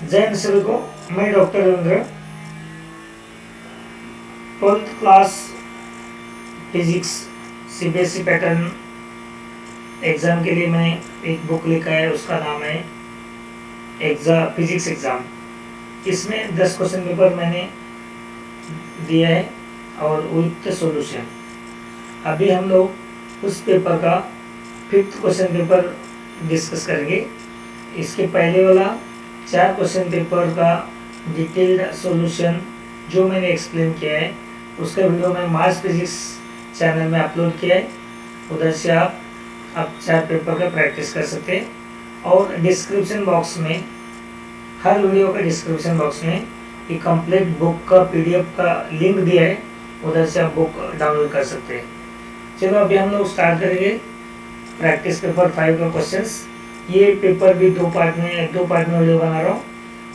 जय हिंद सभी को। मैं doctor Ravindra 12th class physics CBSE pattern exam के लिए मैं एक बुक लिखा है, उसका नाम है फिजिक्स एग्ज़ाम। इसमें 10 क्वेश्चन पेपर मैंने दिया है और विथ सॉल्यूशन। अभी हम लोग उस पेपर का 5th क्वेश्चन पेपर डिस्कस करेंगे। इसके पहले वाला 4 क्वेश्चन पेपर का डिटेल्ड सॉल्यूशन जो मैंने एक्सप्लेन किया है उसका वीडियो मैं मास फिजिक्स चैनल में अपलोड किया है। उधर से आप 4 पेपर का प्रैक्टिस कर सकते हैं। और डिस्क्रिप्शन बॉक्स में, हर वीडियो का डिस्क्रिप्शन बॉक्स में ये कंप्लीट बुक का पीडीएफ का लिंक दिया है, उधर से आप बुक डाउनलोड कर सकते हैं। चलो अभी हम लोग स्टार्ट करेंगे प्रैक्टिस पेपर 5 का क्वेश्चंस। ये पेपर भी दो पार्ट में वीडियो बना रहा हूँ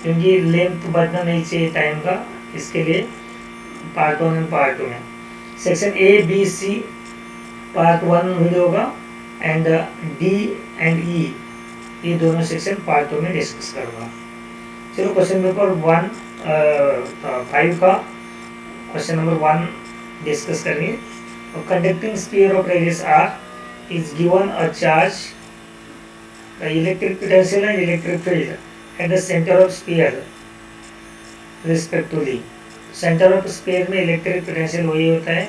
क्योंकि लेंथ बढ़ना नहीं चाहिए टाइम का, इसके लिए पार्ट 1 एंड पार्ट 2 में section A B C part 1 video का एंड डी एंड ई ये दोनों सेक्शन पार्ट 2 में डिस्कस करूँगा। चलो क्वेश्चन पेपर 5 का क्वेश्चन नंबर 1 डिस्कस करेंगे। Conducting sphere of radius r is given a charge, the electric potential and electric field at the center of sphere respectively. Center of sphere में electric potential वही होता है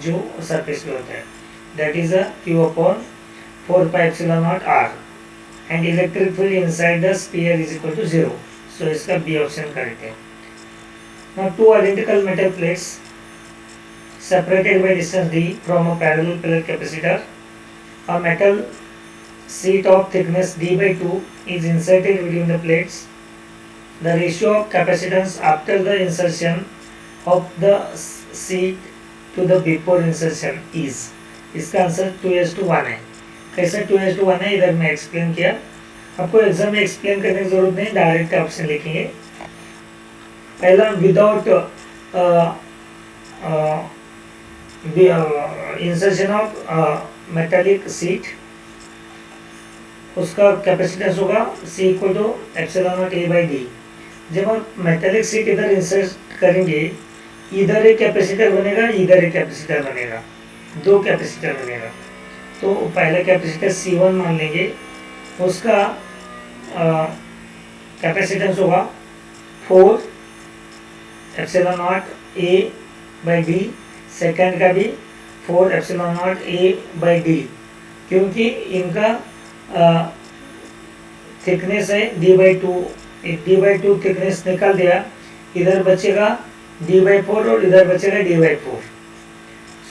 जो surface पे होता है, that is q upon 4 pi epsilon naught r and electric field inside the sphere is equal to 0। So इसका B option correct है। Now two identical metal plates separated by distance d from a parallel plate capacitor, a metal sheet of thickness d by 2 is inserted between the plates. The ratio of capacitance after the insertion of the sheet to the before insertion is, इसका answer 2:1 है। कैसे 2:1 है इधर मैं explain किया, आपको exam में explain करने की जरूरत नहीं, डायरेक्ट ऑप्शन लिखेंगे। पहला without insertion of metallic sheet, उसका कैपेसिटेंस होगा C equal to epsilon naught A by D. जब हम मेटालिक सीट इधर इंसर्ट करेंगे, इधर एक कैपेसिटर बनेगा, इधर एक कैपेसिटर बनेगा, दो कैपेसिटर बनेगा। तो पहला कैपेसिटर C1 मान लेंगे, उसका कैपेसिटेंस होगा 4 epsilon naught A by D. Second का भी 4 epsilon naught A by D, क्योंकि इनका थिकनेस है d/2। d/2 थिकनेस निकाल दिया, इधर बचेगा d/4 और इधर बचेगा d/4।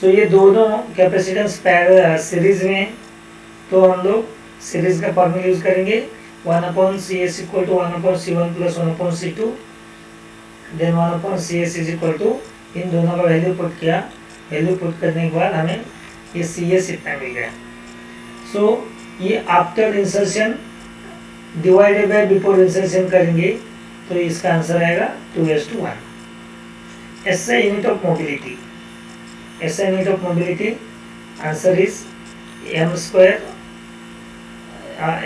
सो ये दोनों कैपेसिटेंस सीरीज में, तो हम लोग सीरीज का फॉर्मूला यूज करेंगे 1/CS equal to 1/C1 plus 1/C2, then 1/CS is equal to, इन दोनों का वैल्यू पुट किया, वैल्यू पुट करने के बाद हमें ये CS इतना मिल गया। सो ये after insertion divided by before insertion करेंगे तो इसका आंसर आएगा 2:1। SI unit of mobility, SI unit of mobility answer is m²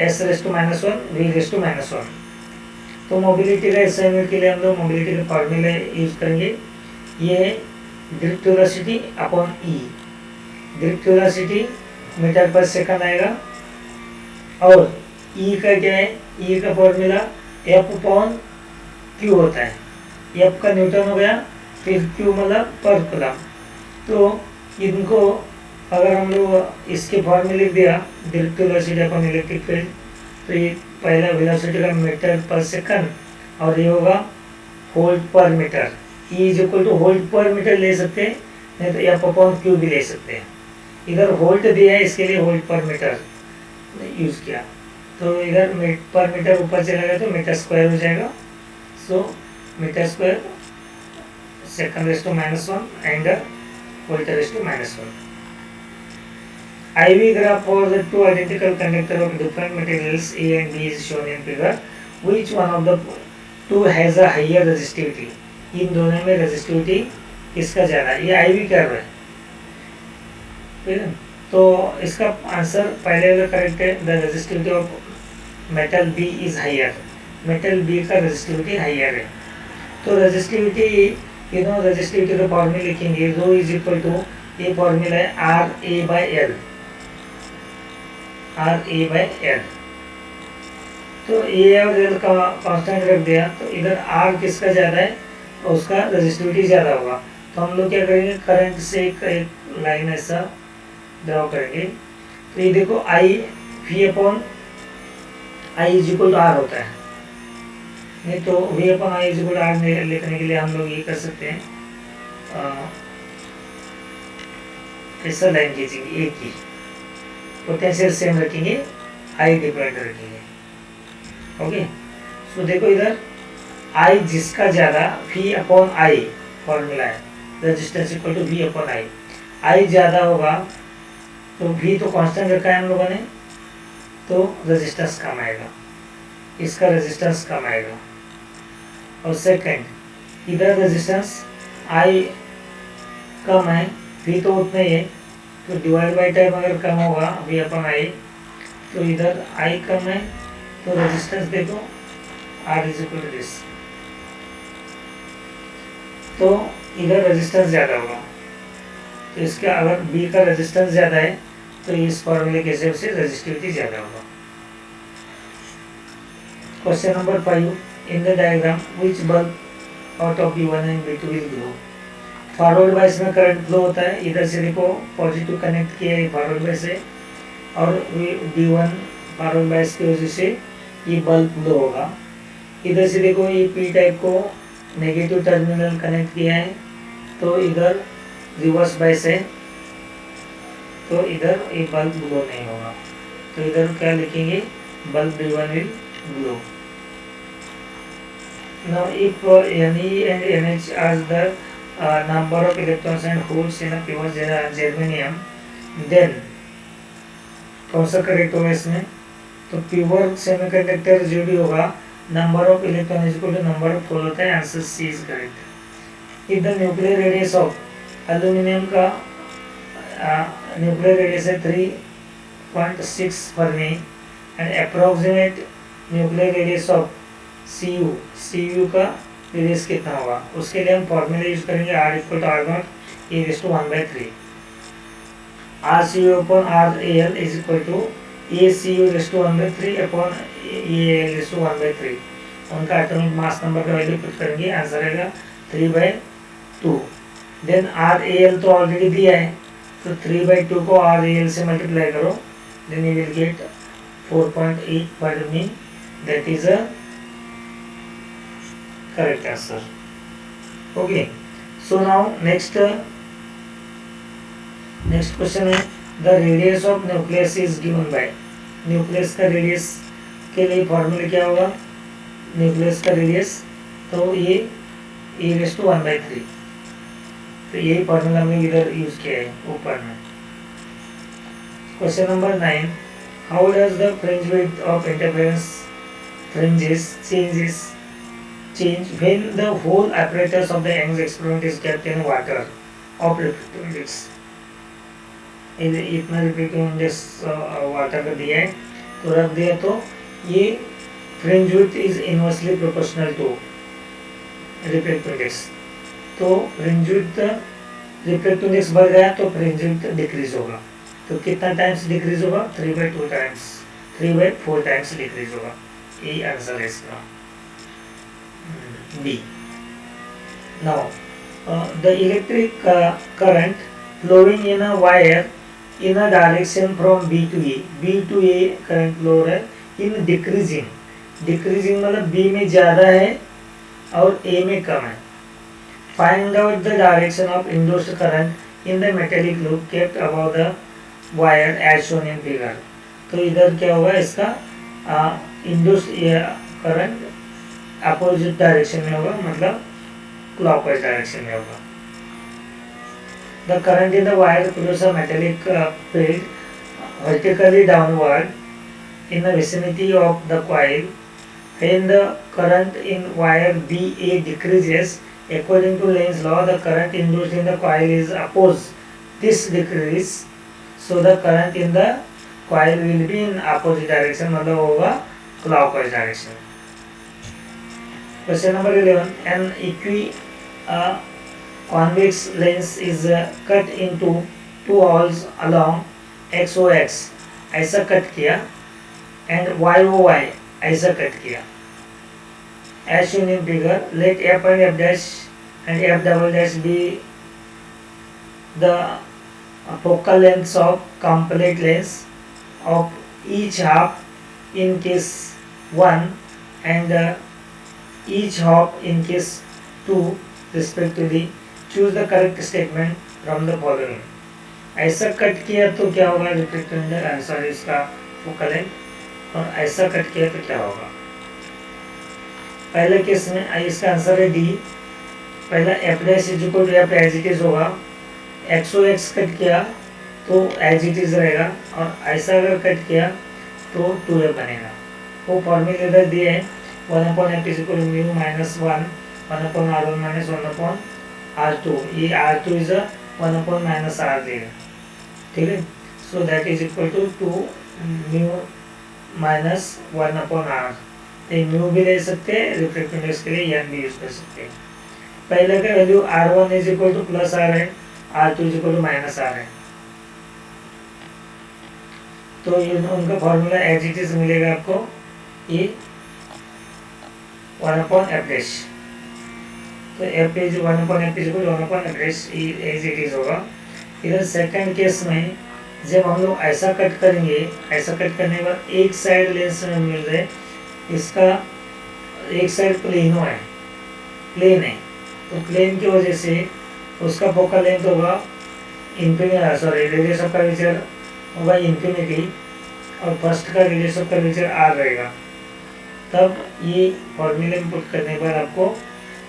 s⁻⁻1 v⁻⁻1। तो मोबिलिटी का SI यूनिट के लिए हम लोग मोबिलिटी के फॉर्मूले यूज करेंगे। ये drift velocity upon E, drift velocity meter per second आएगा, और E का क्या है, E का फॉर्मूला F अपॉन Q होता है। F का न्यूटन हो गया, फिर Q मतलब पर कूलम। तो इनको अगर हम लोग इसके फॉर्मूले लिख दिया, drift velocity upon electric field, तो ये पहला वेलोसिटी का मीटर पर सेकंड और ये होगा volt per meter. E is equal to volt per meter ले सकते हैं, नहीं तो F अपॉन Q भी ले सकते हैं। इधर वोल्ट दिया है, इसके लिए वोल्ट पर मीटर यूज किया, तो इधर पर मीटर ऊपर चला गया तो मीटर स्क्वायर हो जाएगा। So metre square (10⁻⁻1 and (10⁻⁻1). IV graph for the two identical conductor of different materials A and B is shown in figure. Which one of the two has a higher resistivity? इन दोनों में resistivity किसका ज़्यादा है, ये IV curve है, ठीक है। तो इसका आंसर पहले वाला करेक्ट है, the resistivity of metal B is higher, metal B का रेजिस्टिविटी हाइयर है। तो रेजिस्टिविटी, रेजिस्टिविटी का फॉर्मूला लिखेंगे, रो इज इक्वल टू, ये फॉर्मूला है R A by L, R A by L. तो ए और एल का कांस्टेंट रख दिया, तो इधर आर किसका ज़्यादा है और उसका रेजिस्टिविटी ज़्यादा होगा। तो हम लोग क्या करेंगे, करंट से एक लाइन ऐसा ड्रॉ करेंगे। तो ये देखो I V upon I is equal to R होता है, नहीं तो V upon I is equal to R लिखने के लिए हम लोग ये कर सकते हैं, ऐसा लाइन खींचेंगे, एक ही पोटेंशियल सेम रखेंगे, आई डिपेंड रखेंगे। ओके, सो देखो इधर आई जिसका ज़्यादा, वी अपॉन आई फॉर्मूला है, resistance equal to V upon I, I ज़्यादा होगा तो वी तो कांस्टेंट रखा है हम लोगों ने, तो रेजिस्टेंस कम आएगा, इसका रेजिस्टेंस कम आएगा। और सेकंड, इधर रेजिस्टेंस आई कम है, वी तो उतना ही है, तो डिवाइड बाई टाइम अगर कम होगा वी अपॉन आई, तो इधर आई कम है, तो रेजिस्टेंस देखो R is equal to this, तो इधर रेजिस्टेंस ज़्यादा होगा। तो इसका अगर बी का रेजिस्टेंस ज़्यादा है तो इस फॉर्मूले के हिसाब से रेजिस्टिविटी ज़्यादा होगा। Question number 5, in the diagram which bulb out of B1 and B2 will glow. Forward bias में करंट फ्लो होता है, इधर से देखो पॉजिटिव कनेक्ट किया है फॉरवर्ड बायस से, और B1 फॉरवर्ड बायस की वजह से ये बल्ब ग्लो होगा। इधर से देखो ये P टाइप को नेगेटिव टर्मिनल कनेक्ट किया है, तो इधर रिवर्स बायस है, तो इधर ये बल्ब ग्लो नहीं होगा। तो इधर क्या लिखेंगे, bulb B1 will glow. Now if Ne and NH are the number of electrons and holes in a pure germanium, then कौन सा करेक्ट होगा इसमें, तो प्योर सेमीकंडक्टर जो भी होगा, number of electron is equal to number of hole होता है, answer C is correct. If the nuclear radius of aluminium का न्यूक्लियर रेडियस है 3.6 fermi and approximate nuclear radius of C U का radius कितना होगा, उसके लिए हम फॉर्मूला यूज करेंगे R equal to R naught A raise to 1/3, R C U upon R A L is equal to A C you race to 1/3 upon A L raise to 1/3। उनका atomic mass number का value put करेंगे, answer आएगा 3/2। Then R A L तो already दिया है, तो 3/2 को R A L से मल्टीप्लाई करो, then you will get 4.8 fermi, that is a correct answer. Okay, so now next question है, the radius of nucleus is given by, nucleus का radius के लिए फॉर्मूला क्या होगा, nucleus का radius, तो ये e raised to 1/3, तो यही फॉर्मूला हमने इधर यूज किया है ऊपर में। Question number 9, how does the fringe width of interference fringes change when the whole apparatus of the Young's experiment is kept in water of refractive index। इतना refractive index water का दिया है, तो रख दिया, तो ये fringe width is inversely proportional to refractive index, तो फ्रिंज विड्थ रिफ्रैक्टिव इंडेक्स बढ़ गया तो फ्रिंज विड्थ डिक्रीज होगा। तो कितना टाइम्स डिक्रीज होगा, 3/2 टाइम्स, 3/4 टाइम्स डिक्रीज होगा। यही आंसर है इसका, B. Now, the electric current flowing in a wire in a direction from B to A, B to A current flow है in decreasing मतलब B में ज़्यादा है और A में कम है। Find out the direction of induced current in the metallic loop kept above the wire as shown in figure। तो इधर क्या होगा, इसका induced current अपोजिट डायरेक्शन में होगा, मतलब क्लॉकवाइज डायरेक्शन में होगा। The current in the wire flows a metallic field vertically downward in the vicinity of the coil. When the current in wire BA decreases according to Lenz's law, the current induced in the coil is oppose this decrease, so the current in the coil will be in opposite direction, मतलब होगा clockwise direction. Question number 11. An convex lens is cut into two holes along XOX, ऐसा cut किया, and YOY ऐसा cut किया. As shown in figure, let F and F dash and F double dash be the focal lengths of complete lens of each half in case 1 and each half in case 2 respectively. Choose the correct statement from the following. ऐसा cut किया तो क्या होगा reflector sorry इसका focal length, और ऐसा cut किया तो क्या होगा. पहले केस में इसका आंसर है डी. पहला F dash is equal to F as it is होगा. एक्सो एक्स कट किया तो एज इट इज रहेगा, और ऐसा अगर कट किया तो 2f बनेगा. वो फॉर्मूले इधर दिए हैं. 1/f is equal to mu minus 1 1/r1 minus 1/r2. ये r2 इज 1 माइनस r देगा. ठीक है. So that is equal to 2 mu minus 1/r. Mu भी ले सकते हैं, रिफ्लेक्टिव इंडेक्स के लिए एन भी यूज कर सकते हैं. पहले का value r1 is equal to plus r है, r2 is equal to minus r है. तो ये उनका फॉर्मूला एज इट इज मिलेगा आपको. ये 1/f डैश, तो f is 1/f is equal to 1/f dash as it is होगा. इधर सेकंड केस में जब हम लोग ऐसा कट करेंगे, ऐसा कट करने के बाद एक साइड लेंस में मिल रहे, इसका एक साइड प्लेन है, तो प्लेन की वजह से उसका फोकल लेंथ होगा सॉरी रेडियस ऑफ कर्वेचर होगा इन्फिनिटी, और फर्स्ट का रेडियस ऑफ कर्वेचर आर रहेगा. तब ये फॉर्मूले में पुट करने पर आपको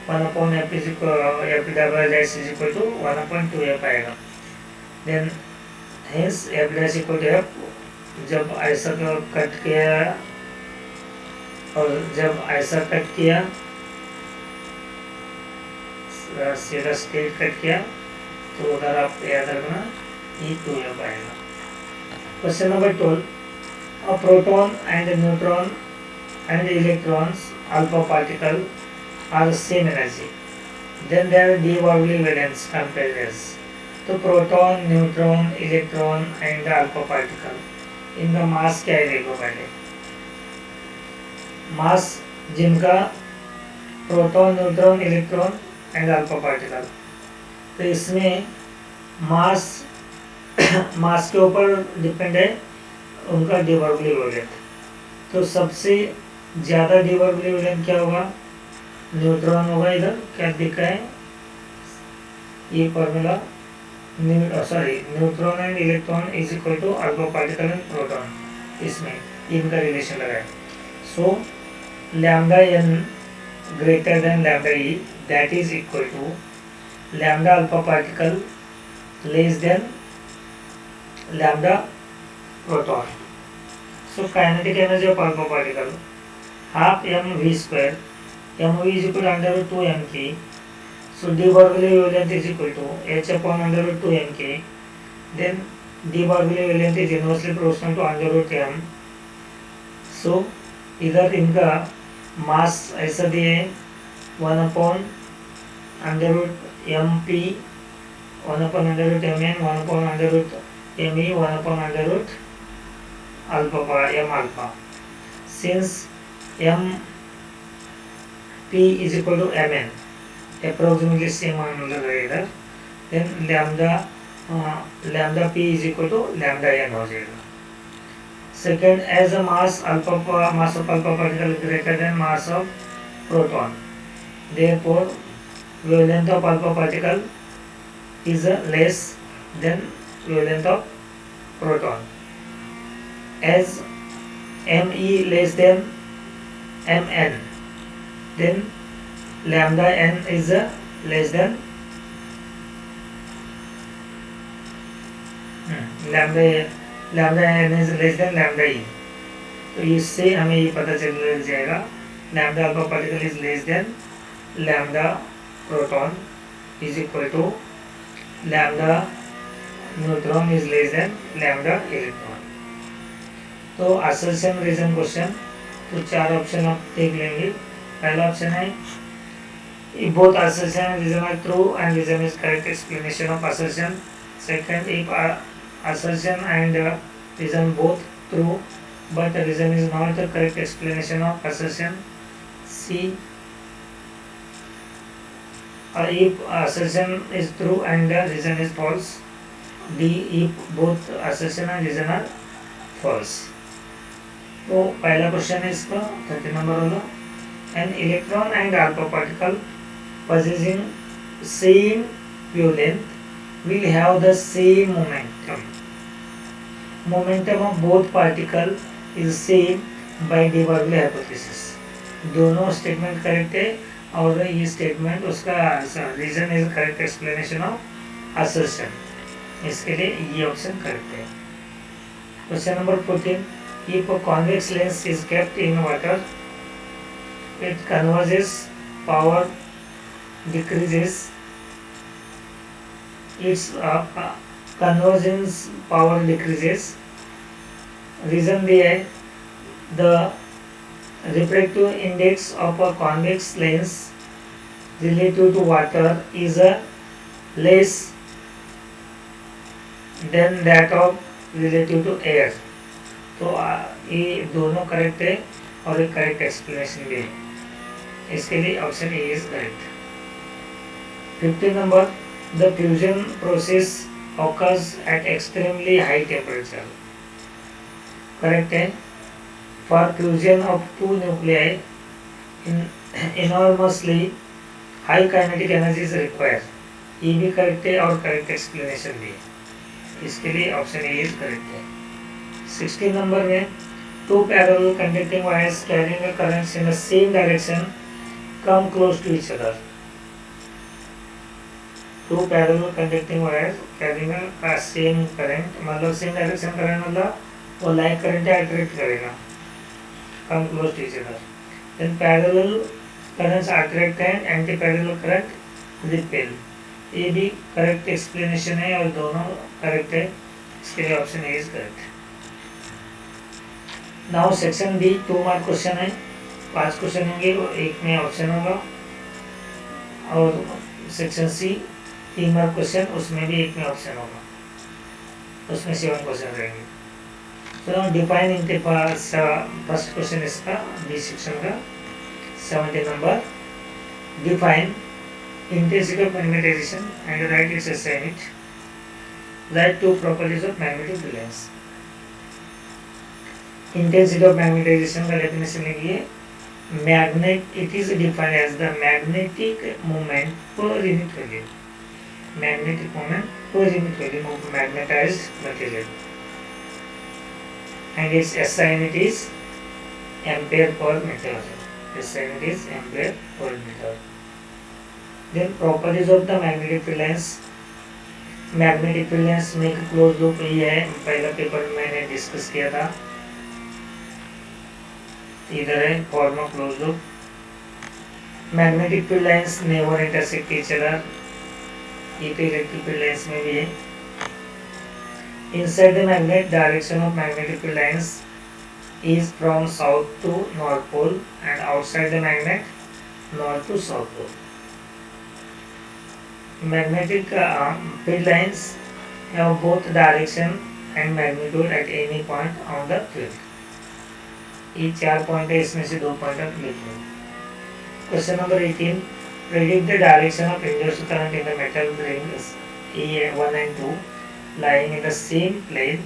1/f is equal to 1/2f आएगा. Then hence f dash equal to f. जब ऐसा कट किया और जब ऐसा कट किया सीधा स्ट्रेट कट किया तो उधर आप याद रखना ये 2f आएगा. Question number 12. A proton and a neutron and electrons alpha particle are the same energy, then their d Broglie valence compared as. तो proton, neutron, electron and alpha particle, इनका मास क्या है देखो पहले. मास जिनका proton, neutron, electron and alpha particle, तो इसमें मास के ऊपर डिपेंड है उनका डी ब्रोगली वैलेंस. तो सबसे ज़्यादा डी ब्रोगली वैलेंस क्या होगा, न्यूट्रॉन होगा. इधर क्या दिखा है ये formula, neutron and electron is equal to alpha particle and proton, इसमें इनका रिलेशन लगा है. So lambda N greater than lambda E, that is equal to lambda alpha particle less than lambda proton. So kinetic energy of alpha particle half M V square, M V is equal under root 2 M K. So d Broglie valence is equal to h upon under root 2 mk. Then d Broglie valence is inversely proportional to under root m. So इधर इनका मास ऐसा दिए 1 under root mp, 1 under root mn, 1 under root me, 1 under root alpha m alpha. Since mp is equal to mn, approximately same रहेगा, then lambda p is equal to lambda n हो जाएगा. Second, as a mass of alpha particle greater than mass of proton, therefore wavelength of alpha particle is less than wavelength of proton. As me less than mn, then lambda n is less than lambda n is less than lambda e. तो इससे हमें ये पता चल जाएगा lambda alpha particle is less than lambda proton is equal to lambda neutron is less than lambda electron. तो assertion reason question, तो 4 option आप देख लेंगे. पहला ऑप्शन है if both assertion and reason are true and reason is correct explanation of assertion. Second, if assertion and reason both true but reason is not the correct explanation of assertion. C, if assertion is true and reason is false. D, if both assertion and reason are false. तो पहला question है इसका 30 number वाला. An electron and alpha particle possessing same wavelength will have the same momentum. Momentum of both particle is same by de Broglie hypothesis. दोनों statement correct है और ये statement उसका reason is correct explanation of assertion. इसके लिए ये option correct है. Question number 14, if a convex lens is kept in water, it converges, power decreases, its convergence power decreases. Reason दिया है the refractive index of a convex lens relative to water is less than that of relative to air. तो ये दोनों correct है और एक correct explanation भी है. इसके लिए option A is correct. 15 number, the fusion process occurs at extremely high temperature. Correct है. For fusion of two nuclei, enormously high kinetic energy is required. ये भी करेक्ट है और करेक्ट एक्सप्लेनेशन भी है. इसके लिए ऑप्शन ए इज करेक्ट है. 16 नंबर में, two parallel conducting wires carrying a currents in the same direction come close to each other. Two parallel conducting wires carrying a same current, मतलब same direction current मतलब वो like current attract करेगा. come close to each other. Then parallel currents attract and anti-parallel current repel. ये भी correct explanation है और दोनों correct है. इसके लिए option A is correct. Now section B 2 mark question है. 5 क्वेश्चन होंगे और एक में ऑप्शन होगा. और सेक्शन सी 3 मार्क क्वेश्चन, उसमें भी एक में ऑप्शन होगा. उसमें 7 क्वेश्चन रहेंगे. So now define first question इसका बी सेक्शन का 70 number. Define intensity of magnetization and write its assignment. Write 2 properties of magnetic valence. Intensity of magnetization का definition लिखिए. It is defined as the magnetic moment per unit value. Magnetic moment per unit value of magnetized material. And its SI unit is ampere per meter. SI unit is ampere per meter. Then properties of the magnetic field lines. Magnetic field lines में एक close loop ये है. पहला paper में मैंने discuss किया था. इधर है form of close loop. Magnetic field lines never intersect each other. ये तो इलेक्ट्रिक फील्ड लाइंस में भी है. Inside the magnet, direction of magnetic field lines is from south to north pole, and outside the magnet, north to south pole. Magnetic field lines have both direction and magnitude at any point on the field. ये 4 point है, इसमें से 2 point आप लिखिए. Question number 18, predict the direction of induced current in the metal rings E1 and 2 lying in the same plane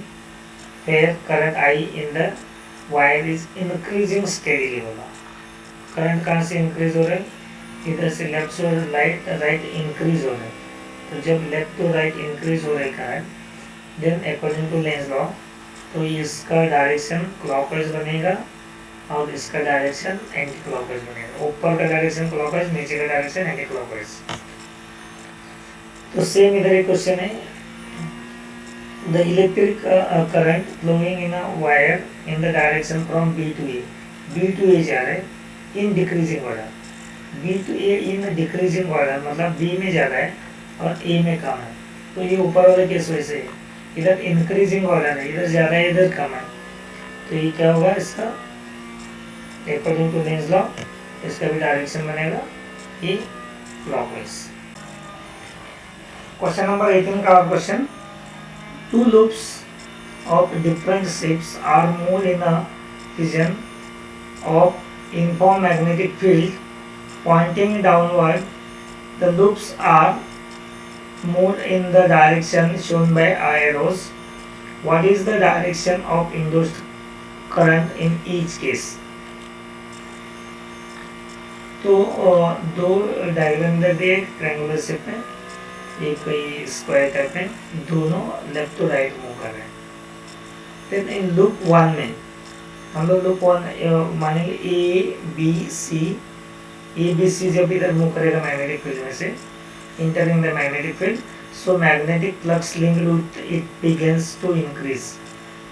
where current I in the wire is increasing steadily. बोला current कहाँ से increase हो रहा है? इधर से लेफ्ट से right increase हो रहा है. तो जब लेफ्ट टू राइट इंक्रीज हो रहा है current, then according to Lenz law तो इसका डायरेक्शन क्लॉकवाइज बनेगा और इसका डायरेक्शन एंटी क्लॉकवाइज बनेगा. ऊपर का डायरेक्शन क्लॉकवाइज, नीचे का डायरेक्शन एंटी क्लॉकवाइज. तो सेम इधर एक क्वेश्चन है. The electric current flowing in a wire in the direction from B to A. B to A जा रहा है in decreasing order. B to A in decreasing order मतलब B में ज़्यादा है और A में कम है. तो ये ऊपर वाले केस वैसे है. इधर इंक्रीजिंग ऑर्डर है, इधर ज़्यादा है इधर कम है. तो ये क्या होगा इसका? अकॉर्डिंग टू लेंस लॉ इसका भी डायरेक्शन बनेगा ई क्लॉकवाइज। क्वेश्चन नंबर 18 का question, to loops of different shapes are moved in a region of uniform magnetic field pointing downward. The loops are moved in the direction shown by arrows. What is the direction of induced current in each case? तो दो diagram दे दिए triangular shape में, एक कोई square type में, दोनों left to right move कर रहे हैं। देन इन लूप 1 में हम लोग लूप 1 मानेंगे ए बी सी जब इधर मूव करेगा मैग्नेटिक फील्ड में से entering the magnetic field, so magnetic flux linked with it begins to increase,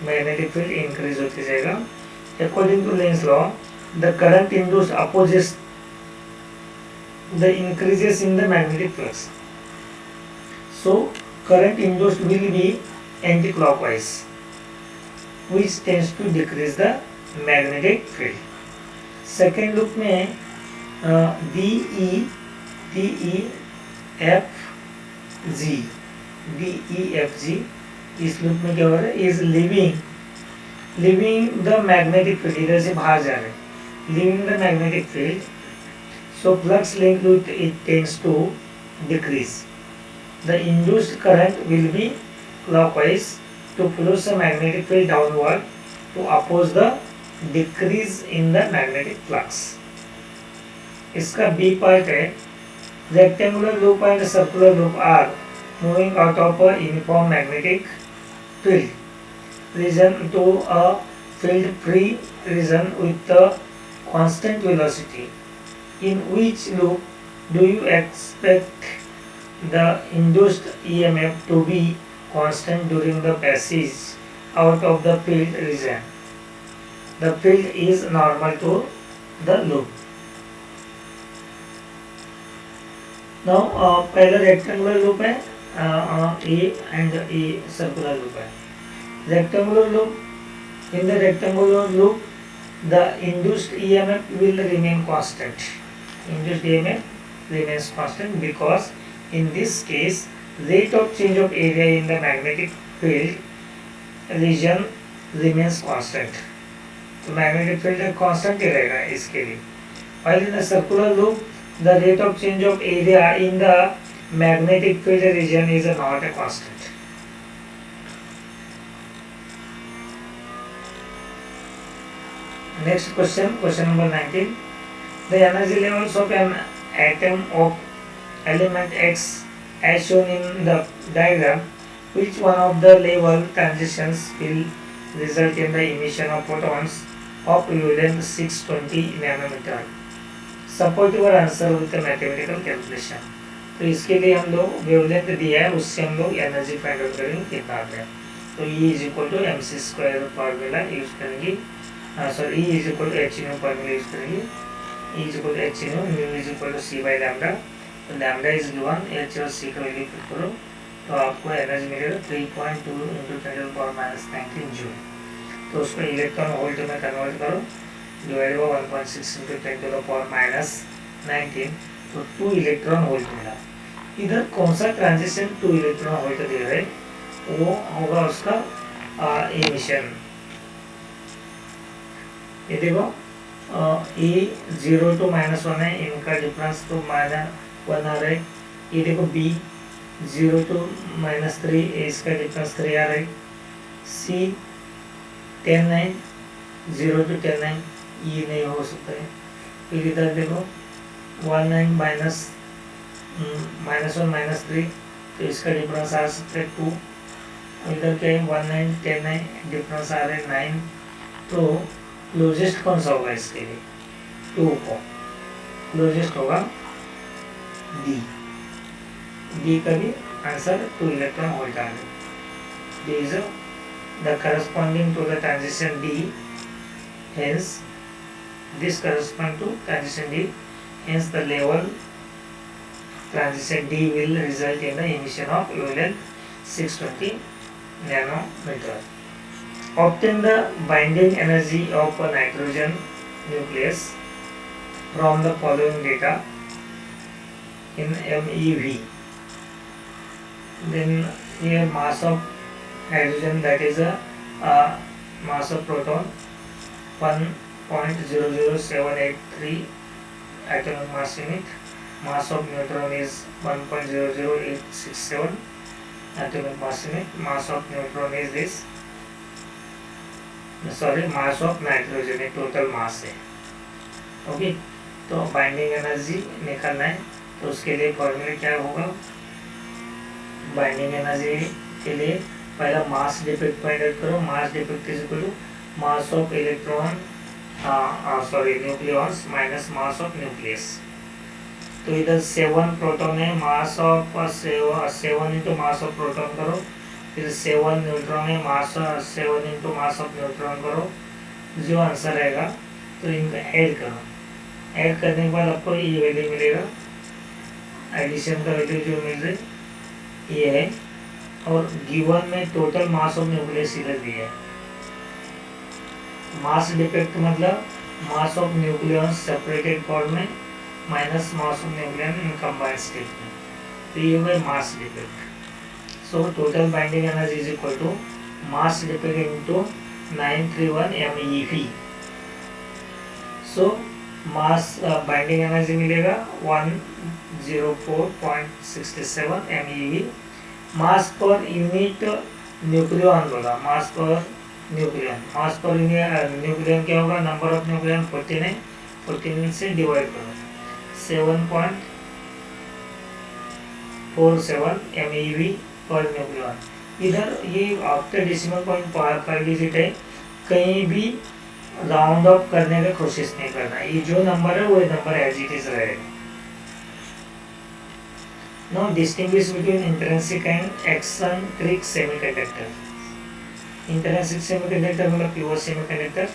magnetic field increase होते जाएगा। According to Lenz law the current induced opposite the increases in the magnetic flux, so current induced will be anti clockwise which tends to decrease the magnetic field. Second loop में D E F G इस loop में क्या हो रहा है, is leaving the magnetic field, इधर से बाहर जा रहे हैं, leaving the magnetic field, so flux linked with it tends to decrease. The induced current will be clockwise to push the magnetic field downward to oppose the decrease in the magnetic flux. इसका B part है, rectangular loop and circular loop are moving out of a uniform magnetic field region to a field-free region with a constant velocity. In which loop do you expect the induced EMF to be constant during the passage out of the field region? The field is normal to the loop. Now पहला rectangular loop है, A and A circular loop है। Rectangular loop, in the rectangular loop the induced EMF will remain constant. Induced EMF remains constant because in this case rate of change of area in the magnetic field region remains constant. तो magnetic field constant ही रहेगा इसके लिए। While in the circular loop, the rate of change of area in the magnetic field region is not a constant. Next question, question number 19. The energy levels of an atom of element X as shown in the diagram, which one of the level transitions will result in the emission of photons of wavelength 620 nanometer? Support your answer with the mathematical calculation. तो इसके लिए हम लोग wavelength दिया है, उससे हम लोग एनर्जी फाइंड आउट करेंगे कितना आता है। तो E is equal to mc square formula use करेंगे, sorry E is equal to h nu formula use करेंगे। E is equal to h nu is equal to c by lambda, तो lambda is given, h और c का value put करो तो आपको energy मिलेगा 3.2 into 10⁻⁹ joule. तो उसको इलेक्ट्रॉन वोल्ट में कन्वर्ट करो, डिवाइड बाय 1.6 इंटू 10⁻⁹, तो 2 इलेक्ट्रॉन वोल्ट मिला। इधर कौन सा ट्रांजिशन 2 इलेक्ट्रॉन वोल्ट दे रहे, वो होगा उसका एमिशन। ये देखो E 0 to -1 है, इनका डिफरेंस तो -1 आ रहा है। ये देखो B 0 to -3, इसका डिफरेंस 3 आ रहा है। C 10 है, 0 to 10 है, ये नहीं हो सकता है। फिर इधर देखो 19 -1 -3, तो इसका डिफरेंस आ सकता है 2। इधर क्या है 19 10 है, डिफरेंस आ रहा है 9। तो क्लोजेस्ट कौन सा होगा इसके लिए, 2 को क्लोजेस्ट होगा डी का भी आंसर 2 इलेक्ट्रॉन वोल्ट आ रहा है। D is the corresponding to the transition D, hence this corresponds to transition D, hence the level transition D will result in the emission of wavelength 620 nanometer. Obtain the binding energy of a nitrogen nucleus. from the following data in MeV. Then here mass of hydrogen, that is a mass of proton 1.00783 atomic mass unit. Mass of neutron is 1.00867 atomic mass unit. Mass of neutron is this, mass of nitrogen है, total mass है. Okay, तो binding energy निकालना है, तो उसके लिए formula क्या होगा. बाइंडिंग एनर्जी के लिए पहला मास डिफेक्ट फाइंड आउट करो. Mass defect is equal to mass of electron nucleons minus mass of nucleus. तो इधर 7 प्रोटॉन है, mass of 7 into mass of proton करो, फिर 7 न्यूट्रॉन है, mass 7 into mass of neutron करो, जो आंसर आएगा तो इनको ऐड करो. ऐड करने के बाद आपको ये वैल्यू मिलेगा. एडिशन का वैल्यू जो मिल रही ये है, और गिवन में टोटल मास ऑफ न्यूक्लियस इधर दिया है. मास डिफेक्ट मतलब mass of nucleus separated form में minus mass of nucleus in combined state में, तो ये होगा mass defect. So total binding energy is equal to mass defect into 931 MeV. So mass binding energy मिलेगा 104.67 MeV. मास per unit nucleon बोला, मास per nucleon. मास per nucleon क्या होगा, number of nucleon 14 है, 14 से डिवाइड करो 7.47 MeV पर न्यूक्लियन. इधर ये after decimal point 5 digit है, कहीं भी राउंड ऑफ करने का कोशिश नहीं करना. ये जो नंबर है वो नंबर एज इट इज रहेगा. Now distinguish between intrinsic and eccentric semiconductor. Intrinsic semiconductor मतलब pure semiconductor.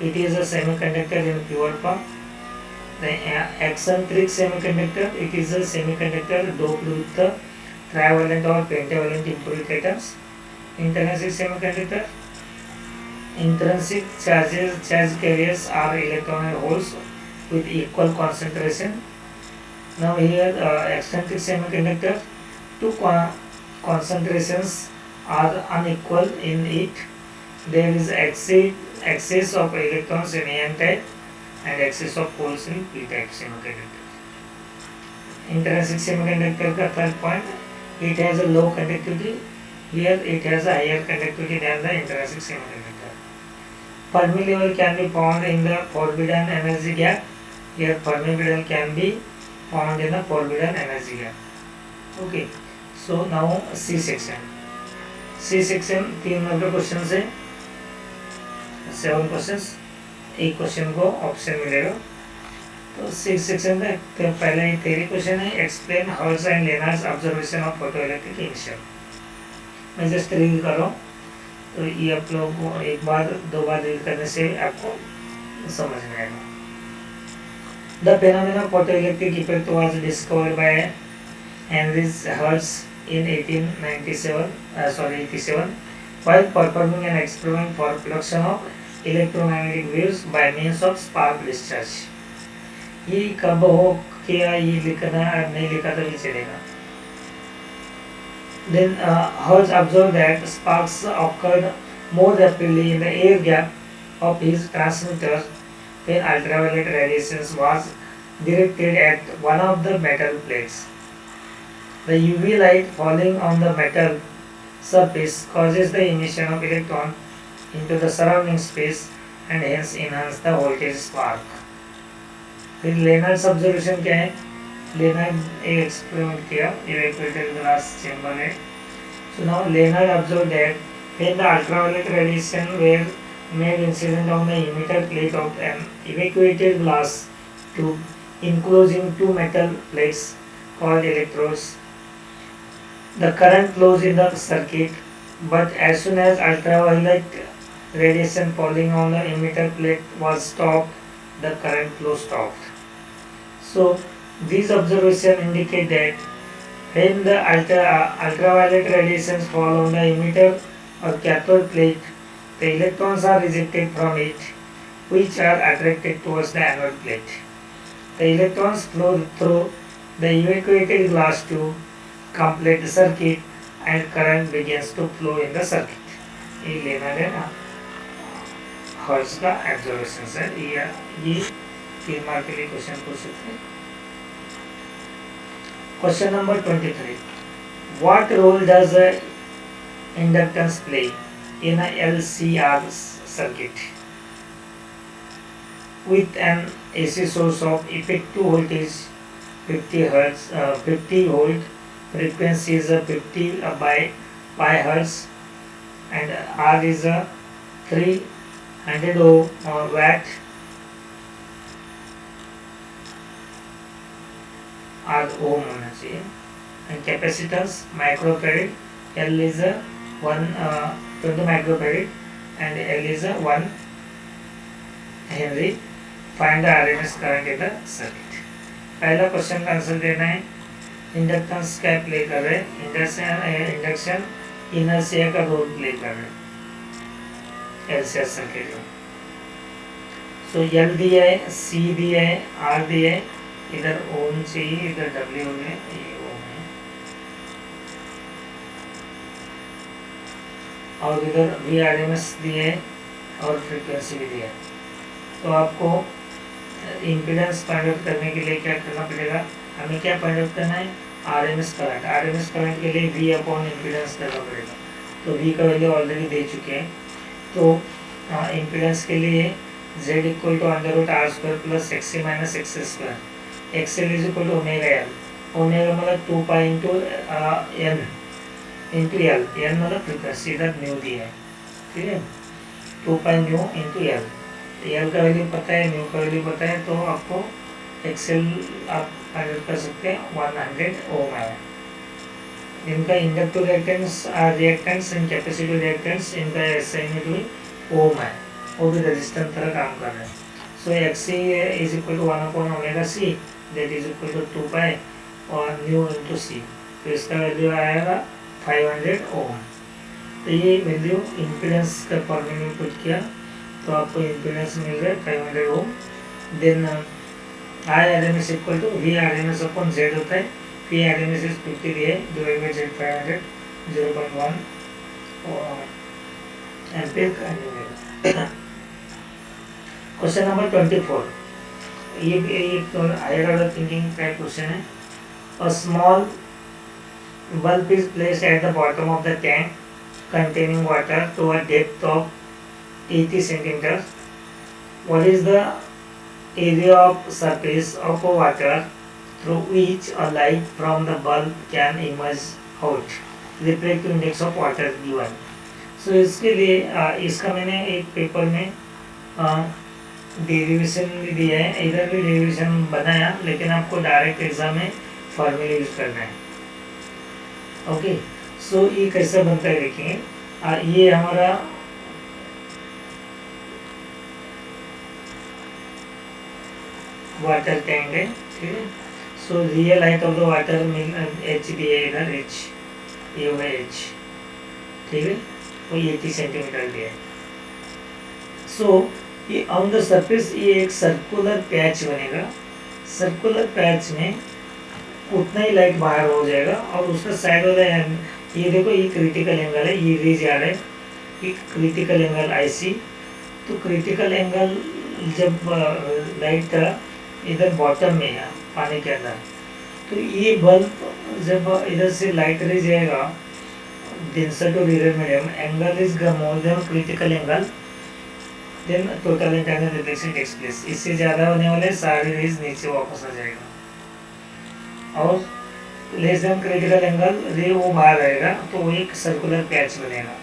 It is a semiconductor in pure form. The eccentric semiconductor, it is a semiconductor doped with the trivalent or pentavalent impurity atoms. Intrinsic semiconductor, intrinsic charge carriers are electron and holes with equal concentration. Now here eccentric semiconductor, two concentrations are unequal in it. There is excess of electrons in n type and excess of holes in p type semiconductor. Intrinsic semiconductor का third point, it has a low conductivity. Here it has a higher conductivity than the intrinsic semiconductor. Fermi level can be found in the forbidden energy gap. Here Fermi level can be found in the forbidden energy gap. Okay, so now C section. C section 3 number question है, 7 questions, एक question को option मिलेगा. तो 6 section में पहले ही theory question है. Explain Hertz and Lenard's observation of photoelectric emission. मैं जस्ट रीड कर रहा हूँ, तो ये आप लोगों को एक बार 2 बार रीड करने से आपको समझ में आएगा. The phenomena of photoelectric effect was discovered by Henrys hertz in 87 while performing an experiment for production of electromagnetic waves by means of spark discharge. ये कब हो क्या, ये लिखना नहीं लिखा तो भी चलेगा. Then Hertz observed that sparks occurred more rapidly in the air gap of his transmitter when ultraviolet radiation was directed at one of the metal plates. The UV light falling on the metal surface causes the emission of electron into the surrounding space and hence enhance the voltage spark. फिर लेनार्ड्स observation क्या है. Lennard एक experiment किया evaporated glass chamber में. So now Lenard observed that when the ultraviolet radiation were made incident on the emitter plate of an evacuated glass tube enclosing 2 metal plates called electrodes. The current flows in the circuit, but as soon as ultraviolet radiation falling on the emitter plate was stopped, the current flow stopped. So these observations indicate that when the ultraviolet radiations fall on the emitter or cathode plate, the electrons are rejected from it, which are attracted towards the anode plate. The electrons flow through the evacuated glass tube, complete the circuit, and current begins to flow in the circuit. ये लेना देना hertz का absorption है। ये 3 mark के लिए question पूछ सकते हैं। Question number 23, what role does inductance play in a LCR circuit with an AC source of effective voltage 50 hertz, 50 volt, frequency is 50 by pi hertz, and R is 300 watt, R ohm होना चाहिए, and capacitance microfarad, L is 20 microfarad and L is 1 Henry. Find the RMS current in the circuit. पहला question का answer देना है। Inductance क्या play कर रहे हैं? इंडक्शन इनर्शिया का रोल प्ले कर रहे हैं एलसीआर सर्किट में। सो एल दिया है, सी दिया है, आर दिया है, इधर ओम चाहिए, इधर डब्ल्यू है, ये ओम है, और इधर वी आर एम एस दिए है और फ्रीक्वेंसी भी दिया है। तो आपको इम्पीडेंस फाइंड आउट करने के लिए क्या करना पड़ेगा? हमें क्या फाइंड आउट करना है? RMS current. आरएमएस करंट के लिए वी अपॉन इम्पीडेंस करना पड़ेगा। तो वी का वैल्यू ऑलरेडी दे चुके हैं। तो इम्पीडेंस के लिए z equal to under root R square plus X minus X square, X L is equal to omega L. Omega मतलब 2 पाई into N into L, N मतलब फ्रिक्वेंसी, इधर न्यू दिया है, ठीक है, 2 पाई न्यू इंटू एल। एल का वैल्यू पता है, न्यू का वैल्यू पता है, तो आपको एक्सएल आप फाइंड कर सकते हैं 100 ओम है। इनका inductive reactance and capacitive reactance इनका एसआई में भी ओम है, वो भी रेजिस्टेंस तरह काम कर रहे हैं। So X C is equal to 1 upon omega C, that is equal to 2 pi और न्यू इंटू सी, तो इसका वैल्यू आएगा 500 ओम। तो ये वैल्यू इम्पीडेंस का फॉर्मूले में पुट किया तो आपको इम्पीडेंस मिल रहा है 500 ohm. Then I R M S equal to V R M S upon Z होता है, P R M S is 50 दिए डिवाइड बाई जेड 500, 0.1 एम्पीयर का मिलेगा। क्वेश्चन नंबर 24, ये एक हायर ऑर्डर थिंकिंग का क्वेश्चन है। A small bulb is placed at the bottom of the tank containing water to a depth of 80 centimeters. What is the area of surface of water through which a light from the bulb can emerge out? Refractive index of water given. So इसके लिए इसका मैंने एक paper में derivation भी दिया है, इधर भी डेरिवेशन बनाया, लेकिन आपको डायरेक्ट एग्जाम में फॉर्मूला यूज करना है। ओके, सो ये कैसे बनता है देखेंगे। ये हमारा वाटर टैंक है, ठीक है। So real height of the water H दिया है, इधर एच, ये होगा एच, ठीक है, वो 80 सेंटीमीटर दिया है। सो ये ऑन द सरफेस ये एक सर्कुलर पैच बनेगा, सर्कुलर पैच में उतना ही लाइट बाहर हो जाएगा और उसका साइड वाला ये देखो, ये क्रिटिकल एंगल है, ये रीज आ रहा है, ये क्रिटिकल एंगल आईसी। तो क्रिटिकल एंगल जब लाइट इधर बॉटम में है पानी के अंदर, तो ये बल्ब जब इधर से लाइट रे जाएगा डेंसर टू रीडर medium, angle is more than critical angle, then total internal reflection takes place. इससे ज़्यादा होने वाले सारे रेज नीचे वापस आ जाएगा और लेस देन क्रिटिकल एंगल रे वो बाहर आएगा, तो वो एक सर्कुलर पैच बनेगा।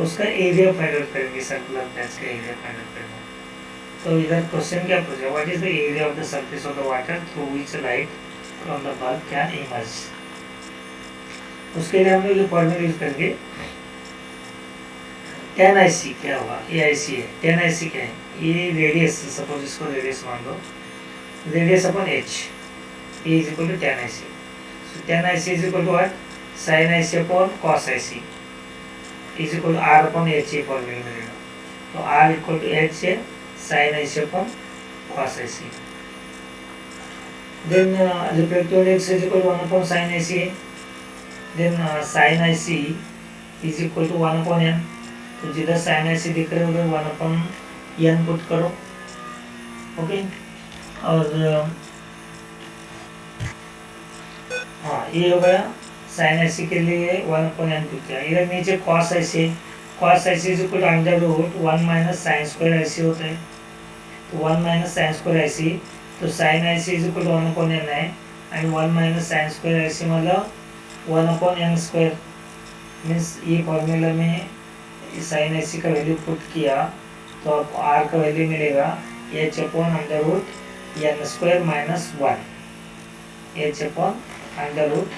उसका एरिया फाइंड आउट करेंगे, सर्कुलर पैच का एरिया फाइंड आउट करेंगे। तो इधर क्वेश्चन क्या पूछा, what is the area of the surface of the water through which light from the bulb can emerge. उसके लिए हम लोग फॉर्मूला यूज करेंगे, tan IC क्या होगा, ये IC है, tan IC क्या है, ये रेडियस, सपोज इसको रेडियस मान लो, radius upon h, A is equal to tan IC. So tan IC is equal to what? Sin IC upon cos IC is equal to R upon H formula मिलेगा। तो R equal to H है sin IC upon cos IC। then refractive index is equal to 1 upon sin IC, then sin IC is equal to 1 upon n. तो जिधर sin IC दिख रहे उधर 1 upon n put करो, okay. और हाँ ये हो गया sin IC के लिए 1 upon n पुट किया। इधर नीचे cos IC is equal to under root 1 minus sine square IC होता है, तो 1 माइनस साइन स्क्वायर IC, तो sine IC is equal to 1 upon n है, and 1 minus sine square IC मतलब 1 अपॉन n स्क्वायर। मीन्स ये formula में sine IC का value put किया तो आपको r का वैल्यू मिलेगा h upon under root n square minus 1, h upon under root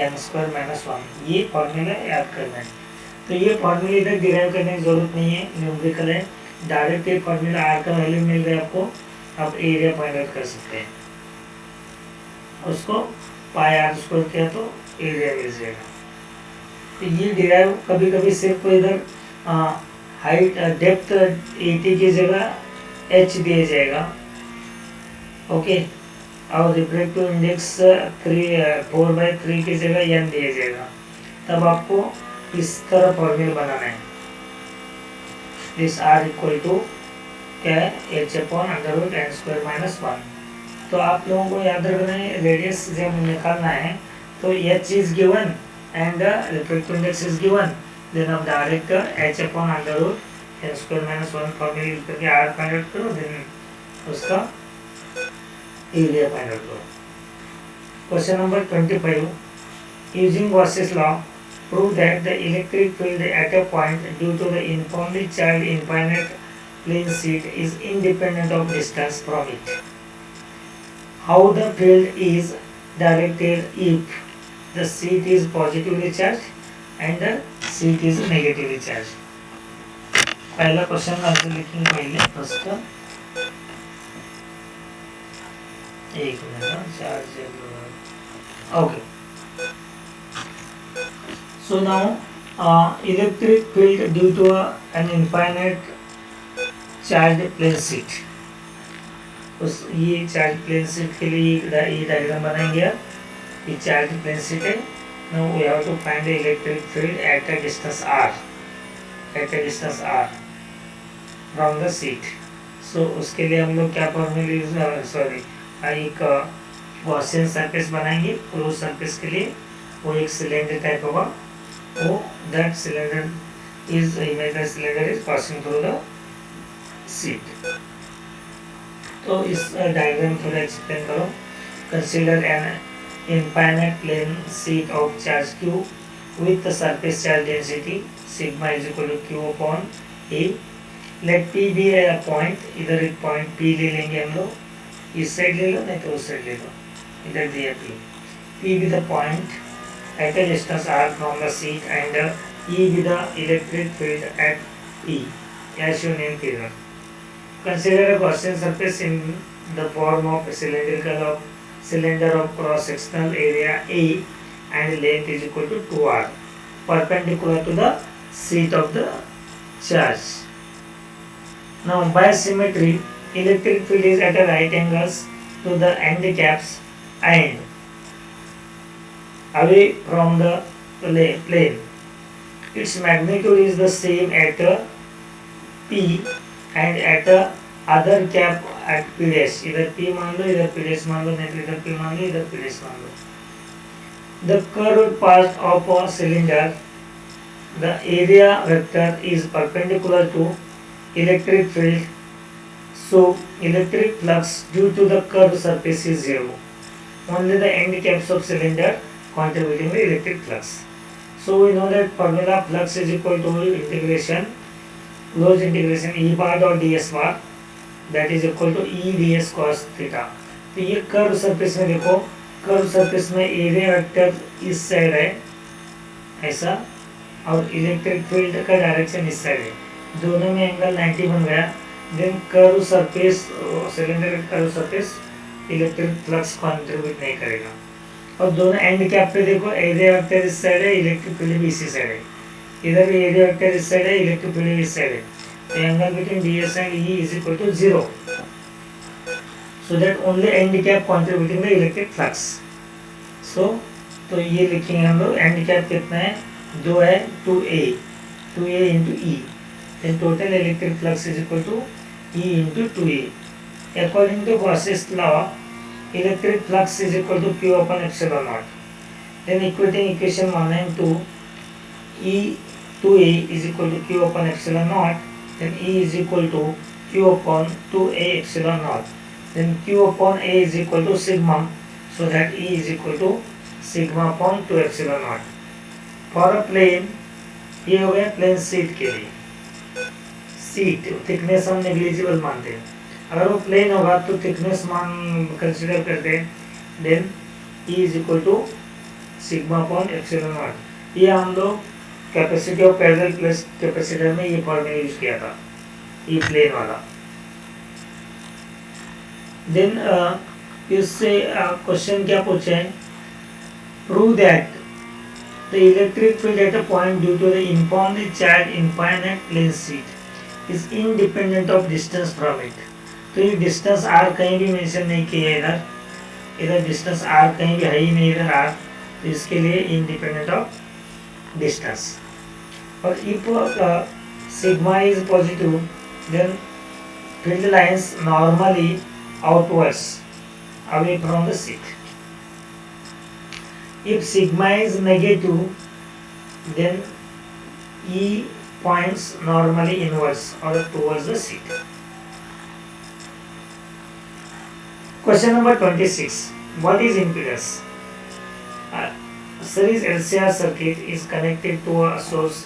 n square minus 1। ये फॉर्मूला याद करना है। तो ये फॉर्मूला इधर डिराइव करने की जरूरत नहीं है, न्यूमेरिकल है, डायरेक्ट ये फॉर्मूला r का वैल्यू मिल गया आपको। आप एरिया फाइंड आउट कर सकते हैं, उसको पाई r स्क्वायर किया तो एरिया मिल जाएगा। तो ये डिराइव कभी कभी सिर्फ इधर हाइट डेप्थ 80 की जगह h दिया जाएगा, ओके। और रिफ्रैक्टिव इंडेक्स 4/3 की जगह n दिया जाएगा। तब आपको इस तरह फॉर्मूला बनाना है, दिस r इक्वल टू क्या है h upon under root n square minus 1। तो आप लोगों को याद रखना है रेडियस जब निकालना है तो h is given and refractive index is given, then आप direct h upon under root n square minus 1 formula use करके r फाइंड आउट करो, देन उसका एरिया फाइंड आउट करो। Question number 25, using Gauss's law prove that the electric field at a point due to the uniformly charged infinite plane sheet is independent of distance from it. How the field is directed if the sheet is positively charged and the sheet is negatively charged. पहला question का answer लिखेंगे पहले first का, एक minute charge, okay. So now electric field due to an infinite charged plane sheet, उस ये charge plane sheet के लिए ये डायग्राम बनाएंगे। ये चार्ज प्लेन शीट है। Now we have to find the electric field at a distance r, from the sheet. So उसके लिए हम लोग क्या फॉर्मूला यूज, सॉरी एक गॉसियन सरफेस बनाएंगे। क्लोज सरफेस के लिए वो एक सिलेंडर टाइप होगा, वो that cylinder is imaginary cylinder is passing through the sheet. तो इस डायग्राम थोड़ा एक्सप्लेन करो। Consider an infinite plane sheet of charge q with the surface charge density sigma is equal to q upon a. Let p be a point, इधर एक point p ले लेंगे हम लोग, इस साइड ले लो नहीं तो उस साइड ले लो, इधर दिया p be the point at a distance r from the sheet and E be the electric field at P as shown in figure. Consider a Gaussian surface in the form of a cylinder of cross-sectional area A and length is equal to 2r, perpendicular to the sheet of the charge. Now by symmetry, electric field is at a right angles to the end caps and away from the plane. Its magnitude is the same at P and at other cap at P dash. इधर P मान लो, इधर P dash मान लो, नहीं तो इधर P मान लो, इधर P dash मान लो. The curved part of a cylinder, the area vector is perpendicular to electric field, so electric flux due to the curved surface is zero. Only the end caps of cylinder contributing the electric flux. So we know that formula flux is equal to integration, closed integration E bar dot ds bar, that is equal to E ds cos theta. तो ये curve surface में देखो, curve surface में area vector इस side है ऐसा, और electric field का डायरेक्शन इस साइड है, दोनों में एंगल 90 बन गया। देन कर्व सरफेस, सिलेंडर का curve surface electric flux contribute नहीं करेगा। और दोनों एंड कैप पे देखो, एरिया वेक्टर इस साइड है, इलेक्ट्रिक फील्ड भी इसी साइड है, इधर भी एरिया वेक्टर इस साइड है, इलेक्ट्रिक फील्ड भी इस साइड है। तो angle between ds and E is equal to 0। so that only handicap contributing the electric flux. So तो ये लिखेंगे हम लोग handicap कितना है, जो है 2a into E, then total electric flux is equal to E into 2a. According to Gauss's law, electric flux is equal to Q upon epsilon naught. Then equating equation 1 and 2, E 2a is equal to Q upon epsilon naught, then E is equal to Q upon 2a epsilon naught. Then Q upon A is equal to sigma, so that E is equal to sigma upon 2 epsilon naught. For a plane, ये हो गया plane seat के लिए. Seat thickness हम negligible मानते हैं. अगर वो प्लेन होगा तो थिकनेस मान कंसिडर करते हैं. Then E is equal to sigma upon epsilon naught. ये हम लोग capacity of parallel plus capacitor में ये फॉर्मूला यूज किया था, ये प्लेन वाला. देन इससे क्वेश्चन क्या पूछे हैं, prove that the electric field at a point due to the uniformly charged infinite plane sheet is independent of distance from it. तो ये डिस्टेंस r कहीं भी मेंशन नहीं किया है, इधर डिस्टेंस r कहीं भी है ही नहीं इधर r, तो इसके लिए इंडिपेंडेंट ऑफ डिस्टेंस. और if sigma is positive then field lines normally outwards away from the sheet. If sigma is negative, then E points normally inwards or towards the seat. Question number 26. What is impedance? A series LCR circuit is connected to a source,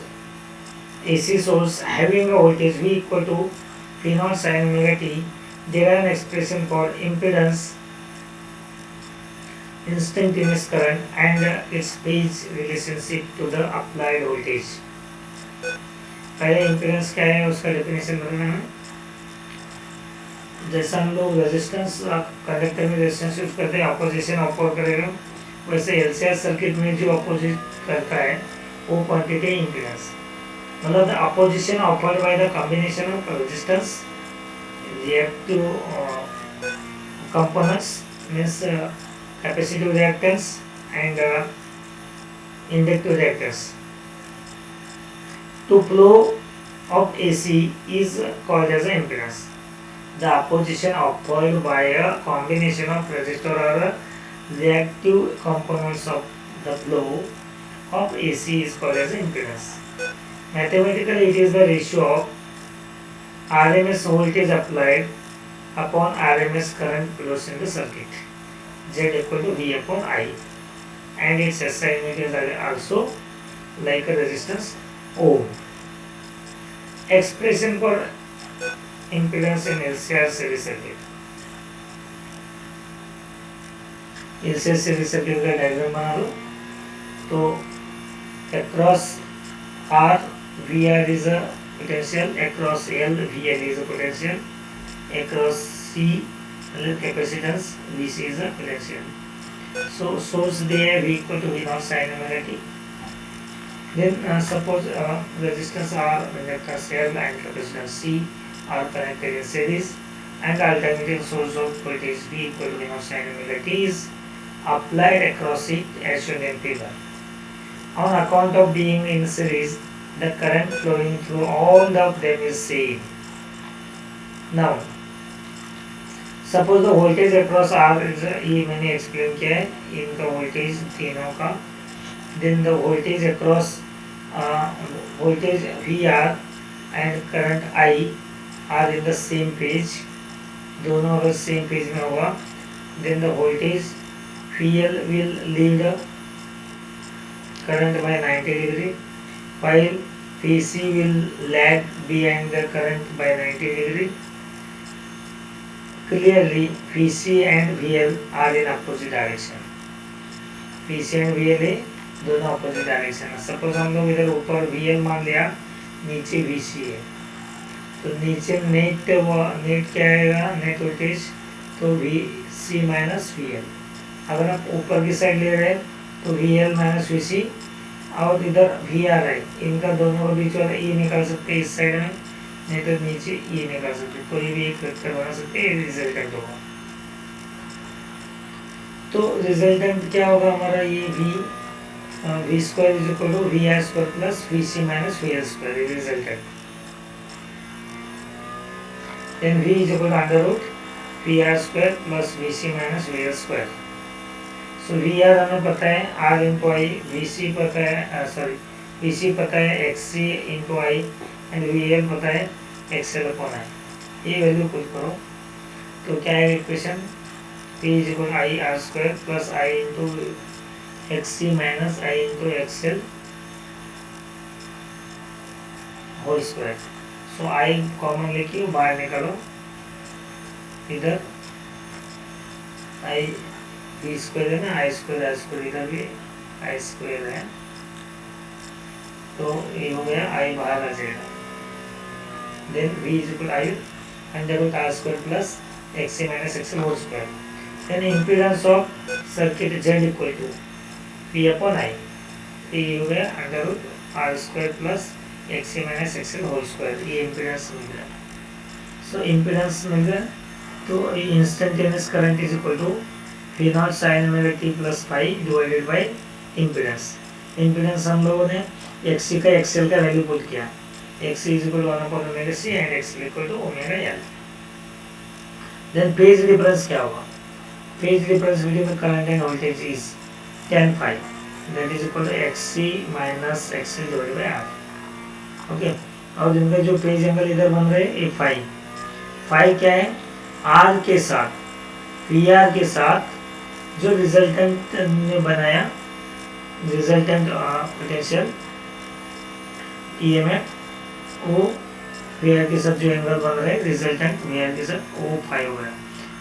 AC source having a voltage V equal to P naught sin omega t. There are an expression for impedance, instantaneous current and its phase relationship to the applied voltage. पहले impedance क्या है उसका definition बताना है. जैसा हम लोग resistance conductor में रेजिस्टेंस यूज करते हैं, अपोजिशन ऑफर करेगा, वैसे एलसीआर सर्किट में जो अपोजिट करता है वो क्वांटिटी इम्पीडेंस. मतलब the opposition offered by the combination of resistance reactive components means capacitive reactance and inductive reactance to flow of AC is called as an impedance. The opposition offered by a combination of resistor or reactive components of the flow of AC is called as impedance. Mathematically, it is the ratio of RMS voltage applied upon RMS current flows in the circuit. Z equal to V upon I, and its SI unit is also like a resistance ohm. Expression for impedance in LCR series circuit. LCR series circuit का diagram बना लो. तो across R VR is a potential, across L VL is a potential, across C capacitance VC is a potential. So source there V equal to V naught sin omega t. Then suppose resistance R, inductance L and capacitance C are connected in series, and alternating source of voltage V equal to V naught sin omega t is applied across it as shown in figure. On account of being in series, the current flowing through all of them is same. Now suppose the voltage across R is, ये मैंने explain किया है इनका voltage तीनों का. Then the voltage across voltage V R and current I R in the same phase, दोनों अगर same phase में होगा, then the voltage V L will lead current by 90 degree while PC will lag behind the current by 90 degree. Clearly, PC and VL are in opposite direction. PC and VL दोनों opposite direction है. Suppose हम लोग इधर ऊपर VL मान लिया, नीचे VC है, तो नीचे नेट क्या आएगा, नेट वोल्टेज तो VC माइनस VL. अगर आप ऊपर की साइड ले रहे हैं तो VL माइनस VC, और इधर VR है, इनका दोनों के बीच वाला E निकाल सकते हैं इस साइड में, नहीं तो नीचे E निकाल सकते, कोई भी एक वेक्टर बना सकते हैं, रिजल्टेंट होगा. तो रिजल्टेंट क्या होगा हमारा, ये V square is equal to V R square plus V C minus V L square, ये resultant. Then V is equal to under root V R square plus V C minus V L square. So V R हमें पता है R into I, V C पता है sorry V C पता है X C into I, and V L पता है x L upon I. ये वैल्यू पुट करो तो क्या है equation, P is equal I R square plus I into X C minus I into X L whole square. So I common लेके बाहर निकालो, इधर आई बी स्क्वायर है ना, आई स्क्वायर इधर भी आई स्क्वायर है, तो ये हो गया आई बाहर आ जाएगा। Then V is equal I under root R square plus X C minus X L whole square. Then impedance of circuit Z equal to P upon I, ये हो गया under root R square plus X C minus X L whole square, ये impedance मिल गया। So impedance मिल गया तो instantaneous current is equal to V not sine omega T plus pi divided by impedance. Impedance हम लोगों ने X C का एक्स एल का वैल्यू पुट किया, X C is equal to 1 upon omega C and X L equal to omega L. Then phase difference क्या होगा, phase difference between current and voltage is tan phi, that is equal to xc minus xl divided by r। Okay, और जिनका जो phase angle इधर बन रहे हैं ये फाई, फाई क्या है, r के साथ पी आर के साथ जो रिजल्टेंट ने बनाया, रिजल्टेंट पोटेंशियल ईएमएफ, वो पी आर के साथ जो एंगल बन रहे हैं रिजल्टेंट वी आर के साथ, वो फाई हो गया,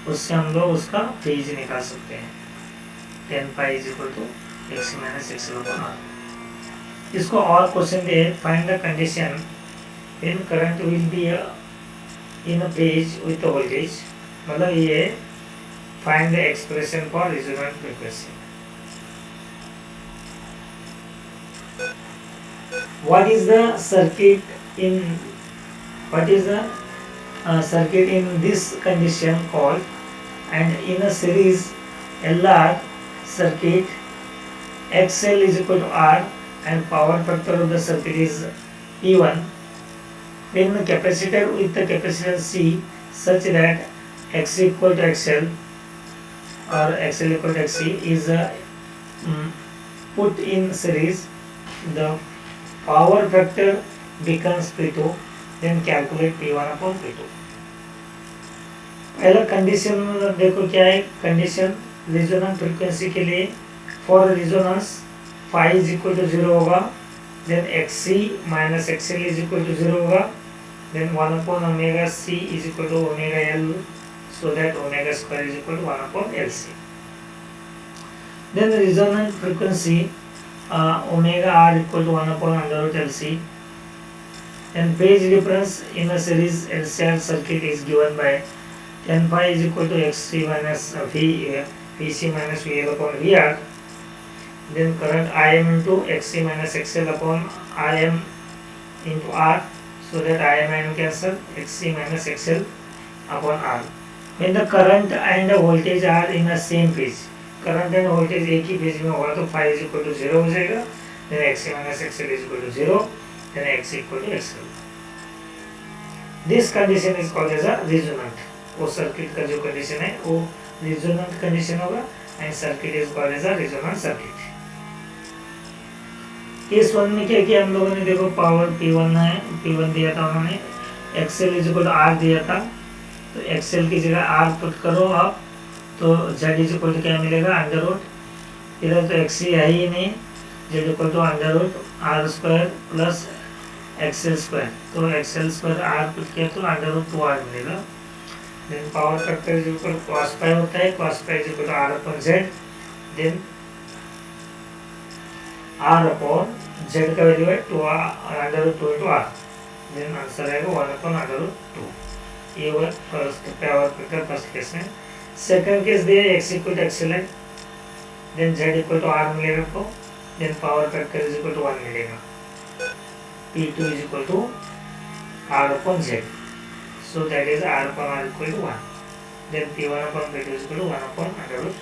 उससे हम लोग उसका फेज निकाल सकते हैं। tan phi is equal to x minus x l upon r। इसको और question they, find the condition when current will be in a phase with the voltage, मतलब ये find the expression for resonant frequency. What is the circuit in this condition called, and in a series LR circuit XL is equal to R and power factor of the circuit is P1 when the capacitor with the capacitance C such that X equal to XL or XL equal to XC is put in series, the power factor becomes P2, then calculate P1 upon P2। पहला condition देखो क्या है, condition resonance frequency के लिए for resonance phi is equal to 0 होगा, then X C minus X L is equal to 0 होगा, then 1 upon omega C is equal to omega L, so that omega square is equal to 1 upon L C. Then resonant frequency omega R equal to 1 upon under root L C, and phase difference in a series LCR circuit is given by tan phi is equal to xc minus vc minus vl upon vr, then current Im into xc minus xl upon Im into r, so that Im cancel, xc minus xl upon r। when the current and the voltage are in the same phase, current and voltage एक ही phase में होगा तो phi is equal to 0 हो जाएगा, then xc minus xl is equal to 0, then x equal to xl। this condition is called as a resonant। वो circuit का जो condition है वो रेजोनेंट कंडीशन होगा, and circuit is called as a resonant circuit. Case 1 में क्या किया हम लोगों ने, देखो पावर P1 है, P1 दिया था उन्होंने, XL is equal to R दिया था, तो XL की जगह R पुट करो आप, तो Z इज इक्वल टू क्या मिलेगा, अंडर रूट, इधर तो XC है ही नहीं, Z equal to under root R square plus XL square, तो XL स्क्वायर R पुट किया तो अंडर रूट 2R मिलेगा। then power factor is equal to cos pi होता है, cos pi is equal to r upon z, then r upon z का value है 2r under root 2 into r, then answer आएगा 1 upon under root 2। ये हुआ first power factor first case में। Second case दिया x equal to xl है, then z equal to r मिलेगा आपको, then power factor is equal to 1 मिलेगा, p2 is equal to r upon z, so that is r upon r equal to 1, then p1 upon p2 is equal to 1 upon under root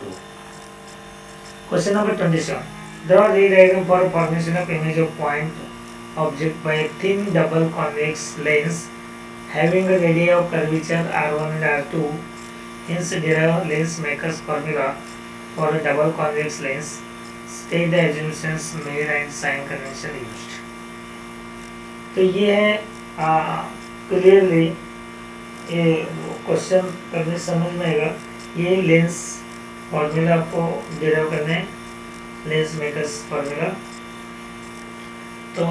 2। R2. Question number 27. Draw ray diagram for formation of image of point object by a thin double convex lens having a radii of curvature R1 and R2. Hence derive lens maker's formula for a double convex lens. State the assumptions made and sign convention used. तो ये है clearly ये question करने समझ में आएगा. ये lens formula आपको डिराइव करना है, लेंस मेकर्स फॉर्मूला. तो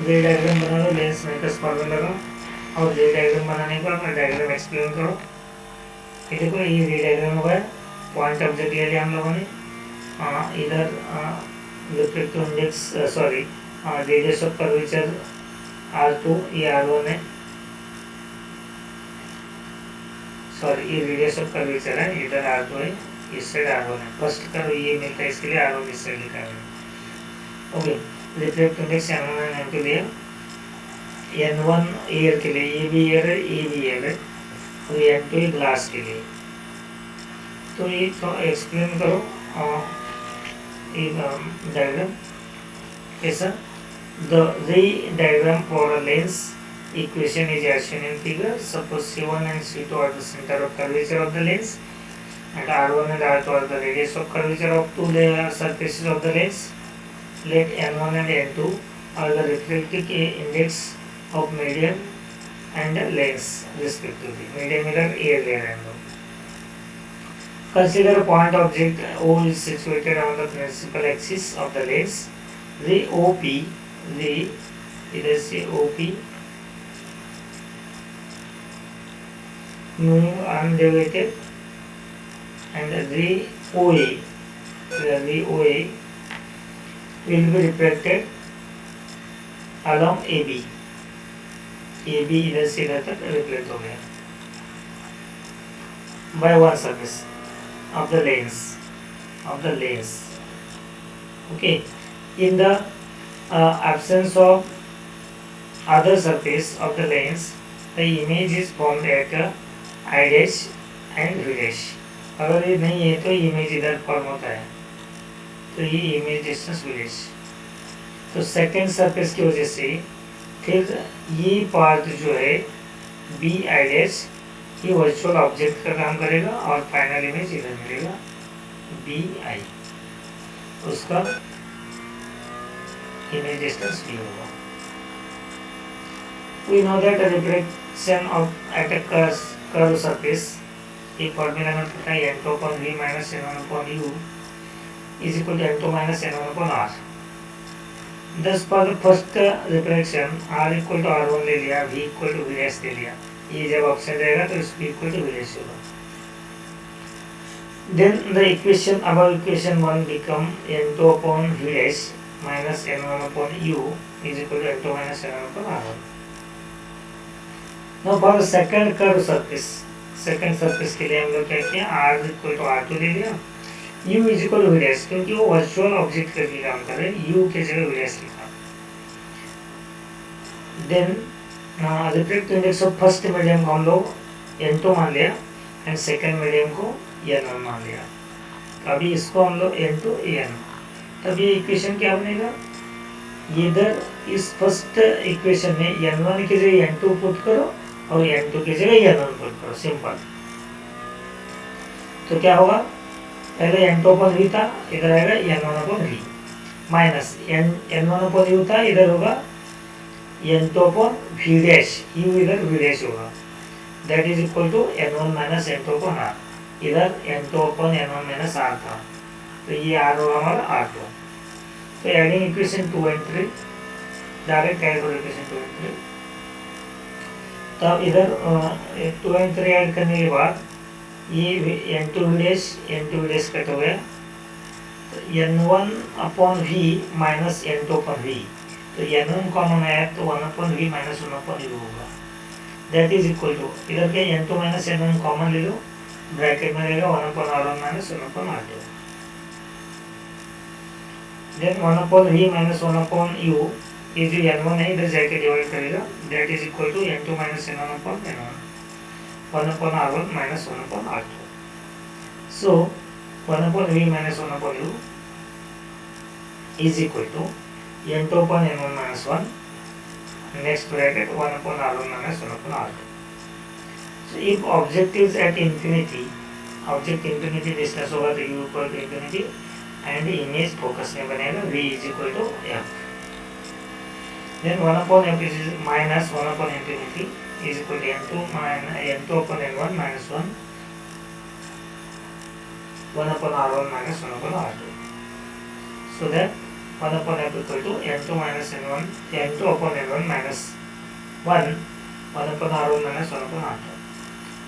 रे डायग्राम बना लो लेंस मेकर्स फॉर्मूला का, और रे डायग्राम बनाने के बाद डायग्राम एक्सप्लेन करो. ये देखो ये रे डायग्राम होगा, पॉइंट ऑब्जेक्ट ले लिया हम लोगों ने. इधर reflective index sorry radius of curvature R2, ये R1 है. सॉरी ये रेडियस ऑफ कर्वेचर है, इधर R2 है, इस साइड R1 है. फर्स्ट करो ये मिलता है, इसके लिए R1 इस साइड लिखा है. ओके, रिफ्लेक्टिव इंडेक्स N1 और N2 लिए. N1 एयर के लिए, ये भी एयर है, ये भी एयर है, और N2 ग्लास के लिए. तो ये तो एक्सप्लेन करो डायग्राम कैसा. The ray diagram for a lens equation is as shown in figure. Suppose C1 and C2 are the center of curvature of the lens, and R1 and R2 are the radius of curvature of two surfaces of the lens. Let N1 and N2 are the refractive index of medium and lens respectively. Medium mirror air layer and all. Consider a point object O is situated on the principal axis of the lens. Ray OP, ray इधर से OP moving undeviated, and ray OA, will be reflected along AB. AB इधर से इधर तक reflect हो गया by one surface of the lens. Okay, in the absence of other surface of the lens, the image is formed at I dash and V dash. अगर ये नहीं है तो इमेज इधर फॉर्म होता है, तो ये इमेज डिस्टेंस V dash. तो सेकेंड सरफेस की वजह से फिर ये पार्ट जो है B I dash, ये वर्चुअल ऑब्जेक्ट का काम करेगा, और फाइनल इमेज इधर मिलेगा B I, उसका इमेज डिस्टेंस V होगा. We know that the reflection of at a curved surface, ये फॉर्मूला में पता है N2 upon V minus N1 upon U is equal to N2 minus N1 upon R. Thus for the first reflection R equal to R1 ले लिया, V equal to V dash ले लिया. ये जब ऑप्शन रहेगा तो इसको equal to V dash होगा. Then the equation above equation 1 become N2 upon V dash minus N1 upon U is equal to N2 minus N1 upon R1. Now for the second curved surface, second surface के लिए हम लोग क्या किया, R equal to R2 ले लिया, U is equal to V dash, क्योंकि वो वर्चुअल ऑब्जेक्ट करके काम कर रहे हैं, U के जगह V डैश लिखा. Then reflective index of first medium को हम लोग N2 मान लिया, एंड सेकेंड मीडियम को N1 मान लिया. तो अभी इसको हम लोग N2 N, तब ये इक्वेशन क्या बनेगा, इधर इस फर्स्ट इक्वेशन में N1 की जगह N2 पुट करो और N2 की जगह N1 पुट करो, सिंपल. तो क्या होगा, पहले N2 upon V था, इधर आएगा N1 upon V, minus N1 upon U था, इधर होगा N2 upon V dash, U इधर V डैश होगा. That is equal to N1 minus N2 upon R. इधर N2 upon N1 minus R था, तो ये R होगा हमारा R2. तो adding equation 2 and 3, direct add करो इक्वेशन 2 and 3. तब इधर 2 and 3 ऐड करने के बाद ये N2 V डैश कट हो गया, तो N1 upon V minus N2 upon V, तो N1 कॉमन आया तो 1 upon V minus 1 upon U होगा. दैट इज इक्वल टू, इधर के N2 माइनस N1 कॉमन ले लो, ब्रैकेट में रहेगा 1 upon R1 minus 1 upon R2. Then 1 upon V minus 1 upon U, ये जो N1 है इधर जाके डिवाइड करेगा, that is equal to N2 minus N1 upon N1, 1 upon R1 minus 1 upon R2. So 1 upon V minus 1 upon U is equal to N2 upon N1 minus 1, next bracket 1 upon R1 minus 1 upon R2. So if object is at infinity, object infinity distance होगा तो U equal to infinity and image focus में बनेगा V is equal to F. Then 1 upon F is minus 1 upon infinity is equal to N2 upon N1 minus 1, 1 upon R1 minus 1 upon R2. So that 1 upon F equal to N2 minus N1, N2 upon N1 minus 1, 1 upon R1 minus 1 upon R2.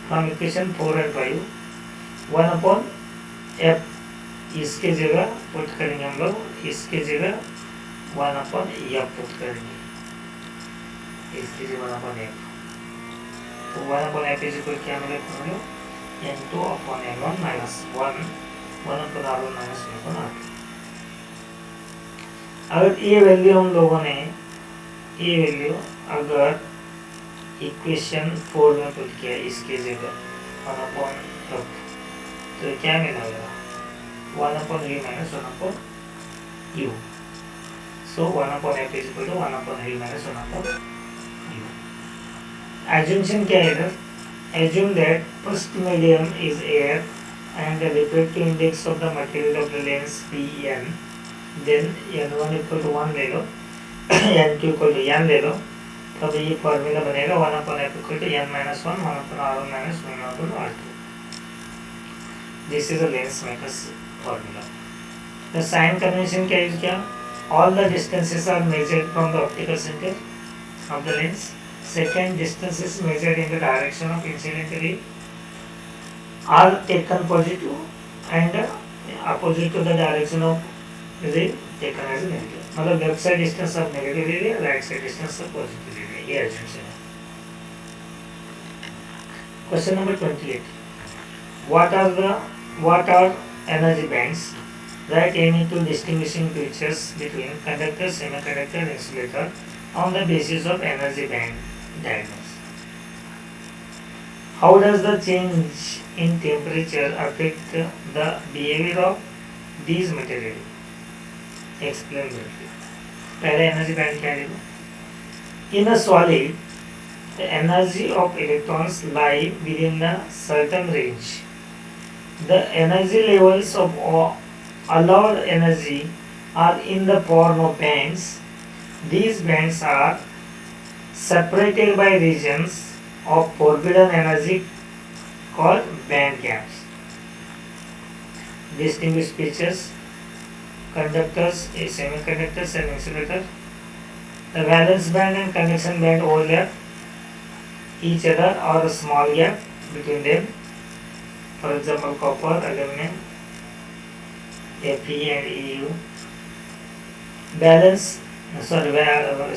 From equation 4 and 5, 1 upon F इसके जगह put करेंगे हम लोग, इसके जगह 1 upon F put करेंगे, इसके जगह 1 upon F. तो 1 upon F इज इक्वल क्या मिलेगा, N2 upon N1 minus 1, 1 upon R1 minus 1 upon R2. अगर ये वैल्यू हम लोगों ने, ये वैल्यू अगर इक्वेशन 4 में पुट किया इसके जगह 1 upon F, तो क्या मिलेगा, 1 upon V minus 1 upon U. So 1 upon F is equal to 1 upon V minus 1 upon U. Assumption क्या है इधर, assume that first medium is air and the refractive index of the material of the lens Pn, then N1 equal to 1 ले लो, N2 equal to n ले लो, तब ये formula बनेगा 1 upon F equal to n minus 1, 1 upon R1 minus 1 upon R2. This is a lens maker's formula. The sign convention क्या use किया, all the distances are measured from the optical center of the lens. Second, distances measured in the direction of incident ray are taken positive and opposite to the direction of ray taken as negative. मतलब left side distance of negative ले लिया, right side distance of positive ले लिया, ये assumption है. Question number 28. What are energy bands? Write any two distinguishing features between conductor, semiconductor, and insulator on the basis of energy band diagrams. How does the change in temperature affect the behavior of these materials? Explain briefly. पहले energy band क्या है? In a solid, the energy of electrons lie within a certain range. The energy levels of allowed energy are in the form of bands. These bands are separated by regions of forbidden energy called band gaps. Distinguished features: conductors, semiconductors, and insulator. The valence band and conduction band overlap each other or a small gap between them. For example, copper, aluminum, Fe and Eu.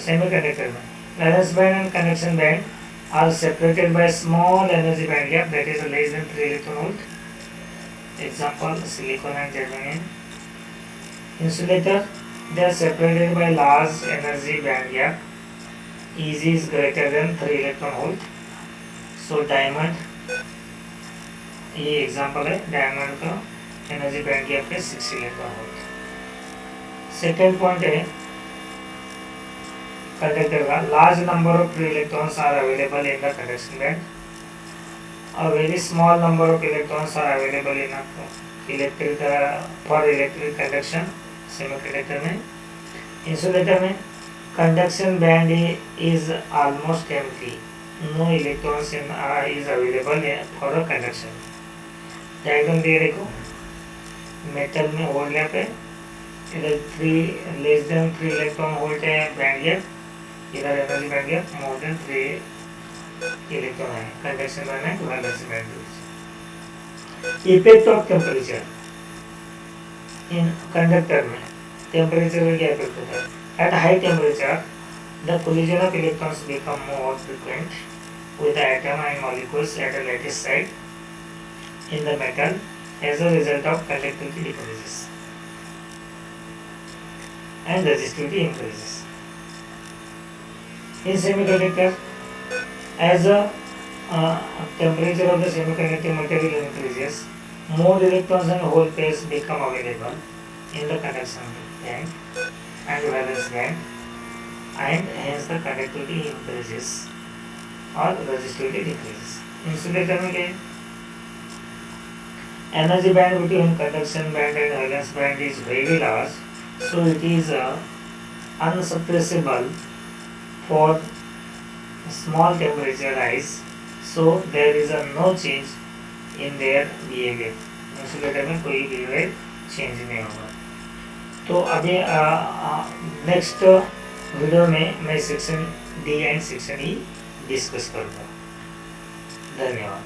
Semiconductor band. Valence band and conduction band are separated by small energy band gap that is less than 3 electron volt. Example, silicon and germanium. Insulator, they are separated by large energy band gap. Eg is greater than 3 electron volt. So diamond, ये example है, diamond का energy band gap है 6 electron volt. Second point है conductor का, large number of free electrons are available in the conduction band, a very small number of electrons are available in electric for electric conduction semiconductor में. Insulator में conduction band is almost empty, no electrons is available for conduction. Diagram दे देखो, metal में hole gap है, इधर 3 less than 3 electron volt है band gap, इधर energy band gap more than 3 electron है, कंडक्शन बैंड है, वैलेंस बैंड है. Effect of temperature in conductor में, टेम्परेचर में क्या इफेक्ट होता है? At high temperature the collision of electrons become more frequent with the atom and molecules at a lattice site in the metal as a result of conductivity decreases and resistivity increases. In semiconductor, as the temperature of the semiconductor material increases, more electrons and hole pairs become available in the conduction band and valence band, and hence the conductivity increases or resistivity decreases. Insulator में क्या है? Energy band between conduction band and valence band is very large, so it is unsuppressible for small temperature rise, so there is no change in their behavior. Insulator में कोई behaviour change नहीं होगा. तो अभी next video में मैं section D and section E discuss करूँगा. धन्यवाद.